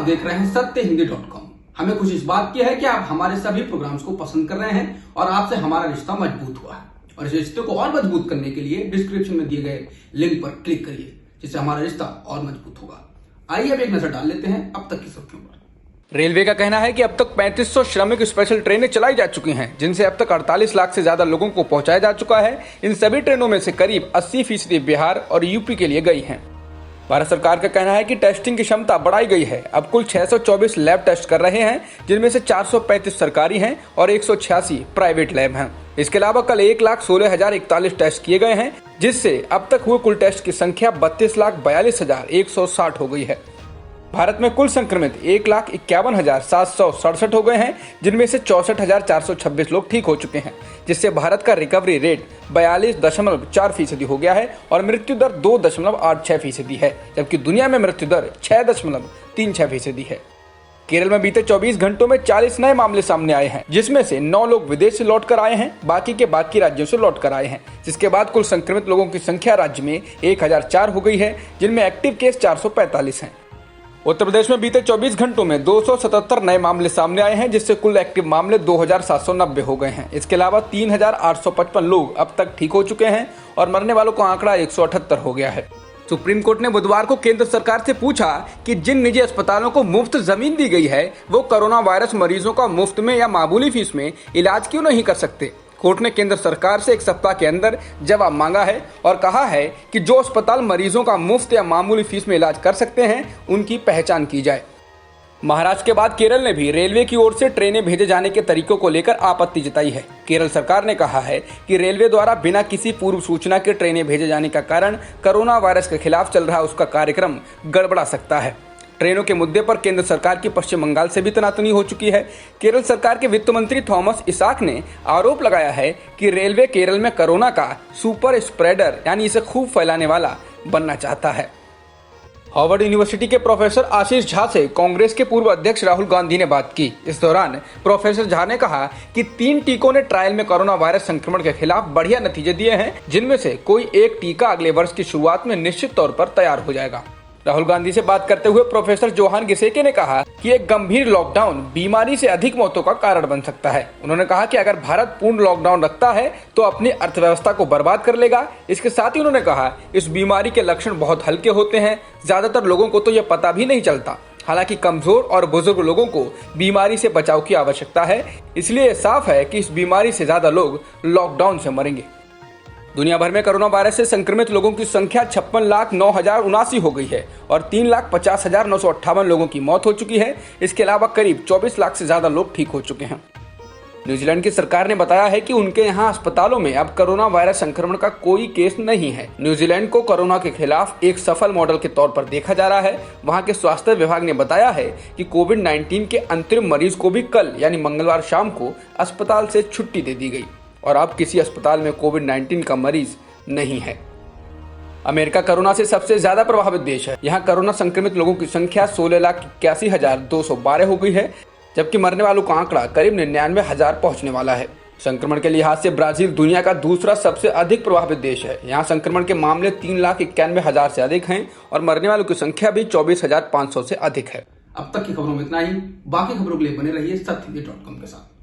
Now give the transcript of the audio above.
आप देख रहे हैं सत्यहिंदी.com। हमें खुशी इस बात की है कि आप हमारे सभी प्रोग्राम्स को पसंद कर रहे हैं और आपसे हमारा रिश्ता मजबूत हुआ है। और इस रिश्ते को और मजबूत करने के लिए डिस्क्रिप्शन में दिए गए लिंक पर क्लिक करिए, जिससे हमारा रिश्ता और मजबूत होगा। आइए अब एक नजर डाल लेते हैं अब तक की सुर्खियों पर। रेलवे का कहना है कि अब तक 3500 श्रमिक स्पेशल ट्रेनें चलाई जा चुकी हैं, जिनसे अब तक 48 लाख से ज्यादा लोगों को पहुंचाया जा चुका है। इन सभी ट्रेनों में से करीब 80% बिहार और यूपी के लिए गई हैं। भारत सरकार का कहना है कि टेस्टिंग की क्षमता बढ़ाई गई है। अब कुल 624 लैब टेस्ट कर रहे हैं, जिनमें से 435 सरकारी हैं और 186 प्राइवेट लैब हैं। इसके अलावा कल 1,16,041 टेस्ट किए गए हैं, जिससे अब तक हुए कुल टेस्ट की संख्या 32,42,160 हो गई है। भारत में कुल संक्रमित 1,51,767 हो गए हैं, जिनमें से 64,426 लोग ठीक हो चुके हैं, जिससे भारत का रिकवरी रेट 42.4% हो गया है और मृत्यु दर 2.86% है, जबकि दुनिया में मृत्यु दर 6.36% है। केरल में बीते 24 घंटों में 40 नए मामले सामने आए हैं, जिसमें से 9 लोग विदेश से लौट कर आए हैं, बाकी राज्यों से लौट कर आए हैं, जिसके बाद कुल संक्रमित लोगों की संख्या राज्य में 1004 हो गई है, जिनमें एक्टिव केस 445 हैं। उत्तर प्रदेश में बीते 24 घंटों में 277 नए मामले सामने आए हैं, जिससे कुल एक्टिव मामले 2790 हो गए हैं। इसके अलावा 3855 लोग अब तक ठीक हो चुके हैं और मरने वालों का आंकड़ा 178 हो गया है। सुप्रीम कोर्ट ने बुधवार को केंद्र सरकार से पूछा कि जिन निजी अस्पतालों को मुफ्त जमीन दी गई है, वो कोरोना वायरस मरीजों का मुफ्त में या मामूली फीस में इलाज क्यों नहीं कर सकते। कोर्ट ने केंद्र सरकार से एक सप्ताह के अंदर जवाब मांगा है और कहा है कि जो अस्पताल मरीजों का मुफ्त या मामूली फीस में इलाज कर सकते हैं, उनकी पहचान की जाए। महाराष्ट्र के बाद केरल ने भी रेलवे की ओर से ट्रेनें भेजे जाने के तरीकों को लेकर आपत्ति जताई है। केरल सरकार ने कहा है कि रेलवे द्वारा बिना किसी पूर्व सूचना के ट्रेनें भेजे जाने का कारण कोरोना वायरस के खिलाफ चल रहा उसका कार्यक्रम गड़बड़ा सकता है। ट्रेनों के मुद्दे पर केंद्र सरकार की पश्चिम बंगाल से भी तनातनी हो चुकी है। केरल सरकार के वित्त मंत्री थॉमस इसाक ने आरोप लगाया है कि रेलवे केरल में कोरोना का सुपर स्प्रेडर यानी इसे खूब फैलाने वाला बनना चाहता है। हार्वर्ड यूनिवर्सिटी के प्रोफेसर आशीष झा से कांग्रेस के पूर्व अध्यक्ष राहुल गांधी ने बात की। इस दौरान प्रोफेसर झा ने कहा कि 3 टीकों ने ट्रायल में कोरोना वायरस संक्रमण के खिलाफ बढ़िया नतीजे दिए हैं, जिनमें से कोई एक टीका अगले वर्ष की शुरुआत में निश्चित तौर पर तैयार हो जाएगा। राहुल गांधी से बात करते हुए प्रोफेसर जोहान गिसेके ने कहा कि एक गंभीर लॉकडाउन बीमारी से अधिक मौतों का कारण बन सकता है। उन्होंने कहा कि अगर भारत पूर्ण लॉकडाउन रखता है तो अपनी अर्थव्यवस्था को बर्बाद कर लेगा। इसके साथ ही उन्होंने कहा इस बीमारी के लक्षण बहुत हल्के होते हैं, ज्यादातर लोगों को तो यह पता भी नहीं चलता। हालांकि कमजोर और बुजुर्ग लोगों को बीमारी से बचाव की आवश्यकता है, इसलिए यह साफ है कि इस बीमारी से ज्यादा लोग लॉकडाउन से मरेंगे। दुनिया भर में कोरोना वायरस से संक्रमित लोगों की संख्या 56,09,079 हो गई है और 3,50,958 लोगों की मौत हो चुकी है। इसके अलावा करीब 24 लाख से ज्यादा लोग ठीक हो चुके हैं। न्यूजीलैंड की सरकार ने बताया है कि उनके यहाँ अस्पतालों में अब कोरोना वायरस संक्रमण का कोई केस नहीं है। न्यूजीलैंड को कोरोना के खिलाफ एक सफल मॉडल के तौर पर देखा जा रहा है। वहाँ के स्वास्थ्य विभाग ने बताया है कि कोविड-19 के अंतरिम मरीज को भी कल यानी मंगलवार शाम को अस्पताल से छुट्टी दे दी गई और अब किसी अस्पताल में कोविड-19 का मरीज नहीं है। अमेरिका कोरोना से सबसे ज्यादा प्रभावित देश है। यहाँ कोरोना संक्रमित लोगों की संख्या 16,81,212 हो गई है, जबकि मरने वालों का आंकड़ा करीब 99,000 पहुंचने वाला है। संक्रमण के लिहाज से ब्राजील दुनिया का दूसरा सबसे अधिक प्रभावित देश है। यहाँ संक्रमण के मामले 3,91,000 से अधिक हैं और मरने वालों की संख्या भी 24,500 से अधिक है। अब तक की खबरों में इतना ही। बाकी खबरों के लिए बने रहिए सत्यहिंदी.com के साथ।